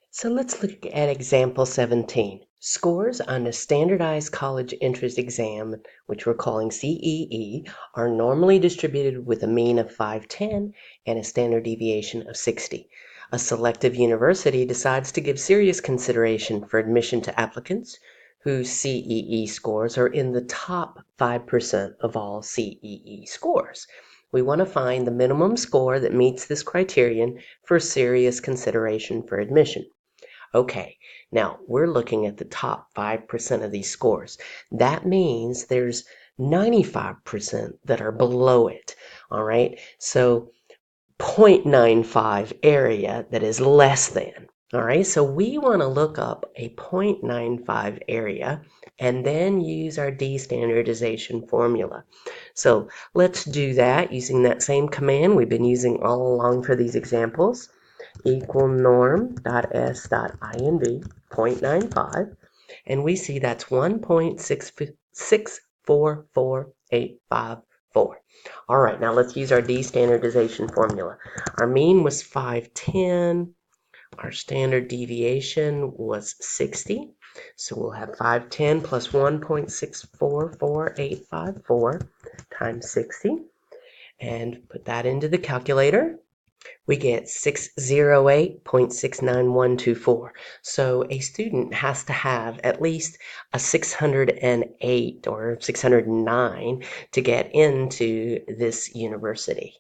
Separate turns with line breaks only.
So let's look at example 17. Scores on a standardized college entrance exam, which we're calling CEE, are normally distributed with a mean of 510 and a standard deviation of 60. A selective university decides to give serious consideration for admission to applicants whose CEE scores are in the top 5% of all CEE scores. We want to find the minimum score that meets this criterion for serious consideration for admission. Okay, now we're looking at the top 5% of these scores. That means there's 95% that are below it. All right, so 0.95 area that is less than. All right, so we want to look up a 0.95 area and then use our D-standardization formula. So let's do that using that same command we've been using all along for these examples. Equal norm.s.inv 0.95, and we see that's 1.644854. All right, now let's use our D-standardization formula. Our mean was 510. Our standard deviation was 60. So we'll have 510 plus 1.644854 times 60. And put that into the calculator. We get 608.69124. So a student has to have at least a 608 or 609 to get into this university.